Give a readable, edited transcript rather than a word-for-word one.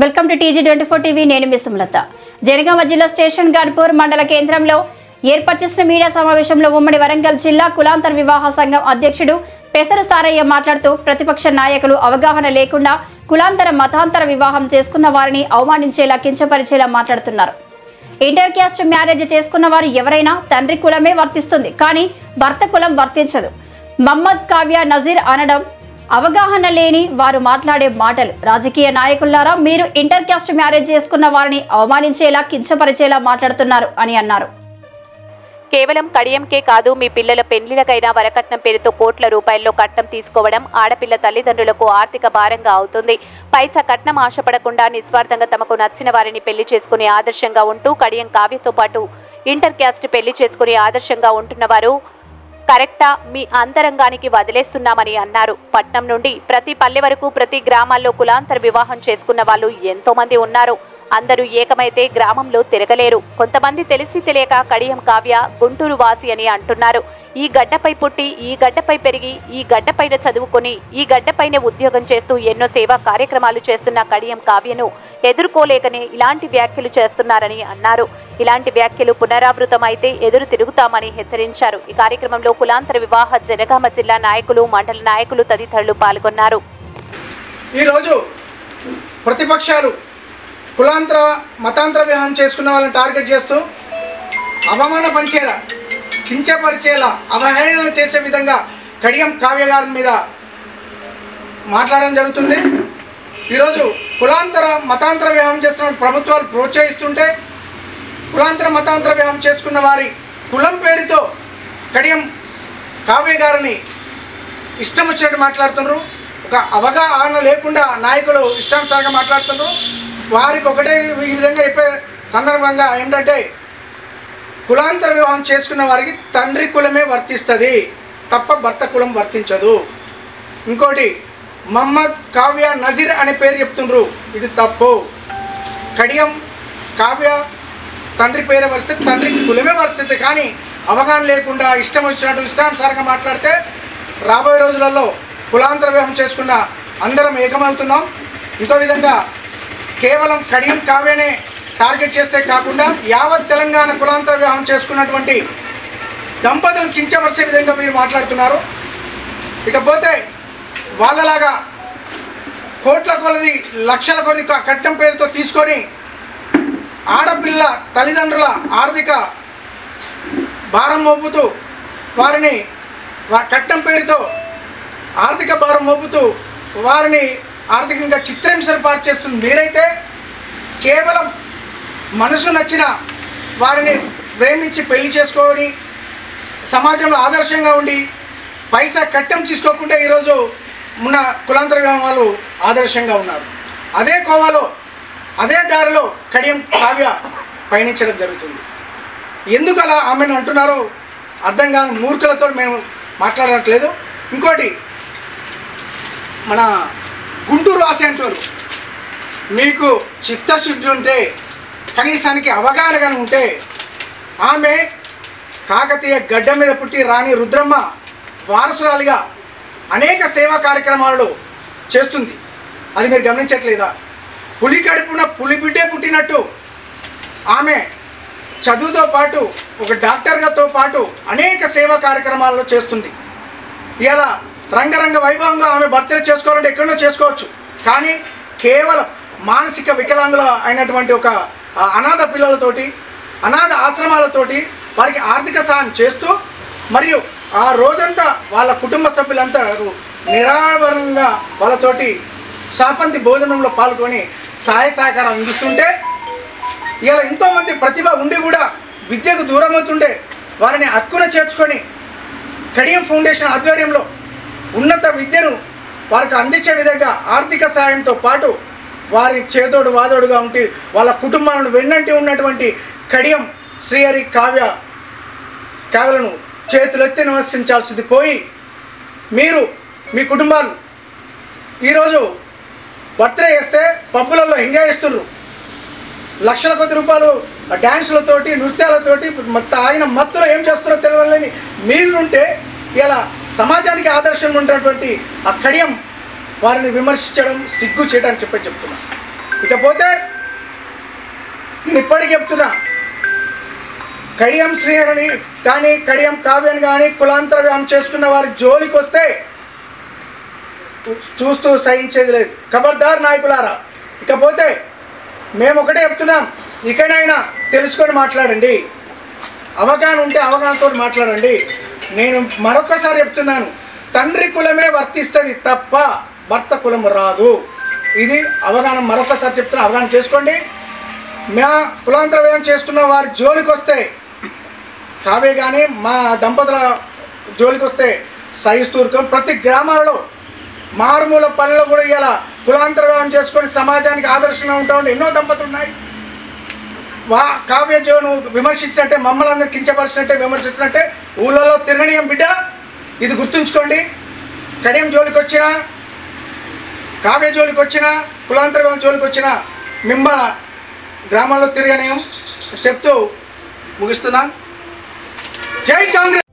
Welcome to TG24 TV. నేను మీ సుమలత. జనగామ జిల్లా station Ghanpur మండల కేంద్రంలో ఏర్పాటు చేసిన మీడియా సమావేశంలో ఉమ్మడి వరంగల్ జిల్లా కులాంతర వివాహ సంఘం అధ్యక్షుడు పెసరు సారయ్య మాట్లాడుతూ ప్రతిపక్ష నాయకులు అవగాహన లేకుండా కులాంతర మతాంతర వివాహం చేసుకున్న వారిని అవమానించేలా కించపరిచేలా మాట్లాడుతున్నారు. ఇంటర్ క్యాస్ట్ మ్యారేజ్ చేసుకున్న వారు ఎవరైనా తండ్రి కులమే వర్తిస్తుంది, కానీ భర్త కులం వర్తించదు. మహమ్మద్ కావ్య నజీర్ అనడం అవగాహన లేని వారు మాట్లాడే మాటలు. రాజకీయ నాయకులారా, మీరు ఇంటర్ క్యాస్ట్ మ్యారేజ్ చేసుకున్న వారిని అవమానించేలా కించపరిచేలా మాట్లాడుతున్నారు అని అన్నారు. కేవలం కడియంకే కాదు, మీ పిల్లల పెళ్లిలకైనా వరకట్నం పేరుతో కోట్ల రూపాయల్లో కట్నం తీసుకోవడం ఆడపిల్ల తల్లిదండ్రులకు ఆర్థిక భారంగా అవుతుంది. పైసా కట్నం ఆశపడకుండా నిస్వార్థంగా తమకు నచ్చిన వారిని పెళ్లి చేసుకుని ఆదర్శంగా ఉంటూ కడియం కావ్యతో పాటు ఇంటర్ క్యాస్ట్ పెళ్లి చేసుకుని ఆదర్శంగా ఉంటున్నవారు కరెక్టా, మీ అంతరంగానికి వదిలేస్తున్నామని అన్నారు. పట్నం నుండి ప్రతి పల్లె వరకు ప్రతి గ్రామాల్లో కులాంతర వివాహం చేసుకున్న వాళ్ళు ఎంతో మంది ఉన్నారు. అందరూ ఏకమైతే గ్రామంలో తిరగలేరు. కొంతమంది తెలిసి తెలియక కడియం కావ్య గుంటూరు వాసి అని అంటున్నారు. ఈ గడ్డపై పుట్టి, ఈ గడ్డపై పెరిగి, ఈ గడ్డపైన చదువుకొని, ఈ గడ్డపైన ఉద్యోగం చేస్తూ ఎన్నో సేవా కార్యక్రమాలు చేస్తున్న కడియం కావ్యను ఎదుర్కోలేకనే ఇలాంటి వ్యాఖ్యలు చేస్తున్నారని అన్నారు. ఇలాంటి వ్యాఖ్యలు పునరావృతమైతే ఎదురు తిరుగుతామని హెచ్చరించారు. ఈ కార్యక్రమంలో కులాంతర వివాహ జనగామ జిల్లా నాయకులు, మండల నాయకులు తదితరులు పాల్గొన్నారు. ఈరోజు ప్రతిపక్షాలు కులాంతర మతాంతర వివాహం చేసుకున్న వాళ్ళని టార్గెట్ చేస్తూ అవమాన పంచేలా, కించపరిచేలా, అవహేళన చేసే విధంగా కడియం కావ్య గారి మీద మాట్లాడడం జరుగుతుంది. ఈరోజు కులాంతర మతాంతర వివాహం చేస్తున్న ప్రభుత్వాలు ప్రోత్సహిస్తుంటే కులాంతర మతాంతర వివాహం చేసుకున్న వారి కులం పేరుతో కడియం కావ్య గారిని ఇష్టం వచ్చినట్టు మాట్లాడుతున్నారు. ఒక అవగాహన లేకుండా నాయకులు ఇష్టానుసారంగా మాట్లాడుతున్నారు. వారికి ఒకటే ఈ విధంగా చెప్పే సందర్భంగా ఏంటంటే, కులాంతర వివాహం చేసుకున్న వారికి తండ్రి కులమే వర్తిస్తుంది తప్ప భర్త కులం వర్తించదు. ఇంకోటి, మహమ్మద్ కావ్య నజీర్ అనే పేరు చెప్తుండ్రు, ఇది తప్పు. కడియం కావ్య తండ్రి పేరే వరిస్తే తండ్రి కులమే వరిస్తుంది. కానీ అవగాహన లేకుండా ఇష్టం వచ్చినట్టు ఇష్టానుసారంగా మాట్లాడితే రాబోయే రోజులలో కులాంతర వివాహం చేసుకున్న అందరం ఏకమవుతున్నాం. ఇంకో విధంగా కేవలం కడియం కావ్యనే టార్గెట్ చేస్తే కాకుండా యావత్ తెలంగాణ కులాంతర వివాహం చేసుకున్నటువంటి దంపతులను కించపరిచే విధంగా మీరు మాట్లాడుతున్నారు. ఇకపోతే వాళ్ళలాగా కోట్ల కొలది, లక్షల కొలది కట్నం పేరుతో తీసుకొని ఆడపిల్ల తల్లిదండ్రుల ఆర్థిక భారం మోపుతూ వారిని కట్నం పేరుతో ఆర్థిక భారం మోపుతూ వారిని ఆర్థికంగా చిత్రహింసలు పాటు చేస్తుంది. మీరైతే కేవలం మనసు నచ్చిన వారిని ప్రేమించి పెళ్లి చేసుకొని సమాజంలో ఆదర్శంగా ఉండి పైసా కట్టం తీసుకోకుండా ఈరోజు ఉన్న కులాంతర వివాహాలు ఆదర్శంగా ఉన్నారు. అదే కోవలో, అదే దారిలో కడియం కావ్య పయనించడం జరుగుతుంది. ఎందుకు అలా ఆమెను అంటున్నారో అర్థం కాని మూర్ఖులతో మేము మాట్లాడట్లేదు. ఇంకోటి, మన గుంటూరు వాసి అంటారు, మీకు చిత్తశుద్ధి ఉంటే, కనీసానికి అవగాహన కానీ ఉంటే, ఆమె కాకతీయ గడ్డ మీద పుట్టి రాణి రుద్రమ్మ వారసురాలిగా అనేక సేవా కార్యక్రమాలు చేస్తుంది. అది మీరు గమనించట్లేదా? పులి కడుపున పులి బిడ్డే పుట్టినట్టు ఆమె చదువుతో పాటు ఒక డాక్టర్గాతో పాటు అనేక సేవా కార్యక్రమాల్లో చేస్తుంది. ఇలా రంగరంగ వైభవంగా ఆమె బర్త్డే చేసుకోవాలంటే ఎక్కడో చేసుకోవచ్చు. కానీ కేవలం మానసిక వికలాంగుల అయినటువంటి ఒక అనాథ పిల్లలతోటి, అనాథ ఆశ్రమాలతోటి వారికి ఆర్థిక సహాయం చేస్తూ, మరియు ఆ రోజంతా వాళ్ళ కుటుంబ సభ్యులంతా నిరాడంబరంగా వాళ్ళతోటి సాపంతి భోజనంలో పాల్గొని సహాయ సహకారం అందిస్తుంటే, ఇలా ఎంతోమంది ప్రతిభ ఉండి కూడా విద్యకు దూరం అవుతుంటే వారిని హక్కున చేర్చుకొని కడియం ఫౌండేషన్ ఆధ్వర్యంలో ఉన్నత విద్యను వారికి అందించే విధంగా ఆర్థిక సాయంతో పాటు వారి చేదోడు వాదోడుగా ఉండి వాళ్ళ కుటుంబాలను వెన్నంటి ఉన్నటువంటి కడియం శ్రీహరి కావ్యలను చేతులెత్తి నమస్కరించాల్సింది పోయి, మీరు మీ కుటుంబాలు ఈరోజు బర్త్డే చేస్తే పబ్బులలో ఎంజాయ్ చేస్తున్నారు. లక్షల కొద్ది రూపాయలు డ్యాన్సులతోటి, నృత్యాలతోటి ఆయన మత్తులో ఏం చేస్తారో తెలియాలని మీరుంటే, ఇలా సమాజానికి ఆదర్శంగా ఉన్నటువంటి ఆ కడియం వారిని విమర్శించడం సిగ్గు చేయడానికి చెప్తున్నాను. ఇకపోతే నేను ఇప్పటికీ చెప్తున్నా, కడియం శ్రీహరిని కానీ కడియం కావ్యని కానీ కులాంతర వివాహం చేసుకున్న వారి జోలికి వస్తే చూస్తూ సహించేది లేదు. ఖబర్దార్ నాయకులారా. ఇకపోతే మేము ఒకటే చెప్తున్నాం, ఇకనైనా తెలుసుకొని మాట్లాడండి, అవగాహన ఉంటే అవగాహనతో మాట్లాడండి. నేను మరొకసారి చెప్తున్నాను, తండ్రి కులమే వర్తిస్తుంది తప్ప భర్త కులం రాదు. ఇది అవగాహన మరొకసారి చెప్తున్నా, అవగాహన చేసుకోండి. మా కులాంతర వ్యయం చేసుకున్న వారి జోలికి వస్తే, కావే కానీ మా దంపతుల జోలికి వస్తే సహిస్తూరుకం. ప్రతి గ్రామాలలో మారుమూల పల్లెలో కూడా ఇలా కులాంతర వ్యయం చేసుకొని సమాజానికి ఆదర్శంగా ఉంటా ఉంటే ఎన్నో దంపతులు ఉన్నాయి. కావ్య జోను విమర్శించినట్టే, మమ్మల్ని అందరూ కించపరిచినట్టే, విమర్శించినట్టే ఊళ్ళలో తిరగనీయం బిడ్డ. ఇది గుర్తుంచుకోండి. కడియం జోలికి వచ్చినా, కావ్య జోలికి వచ్చినా, కులాంతర వ్యయం జోలికి వచ్చినా మిమ్మ గ్రామాల్లో తిరగనీయం చెప్తూ ముగిస్తున్నాను. జై కాంగ్రెస్.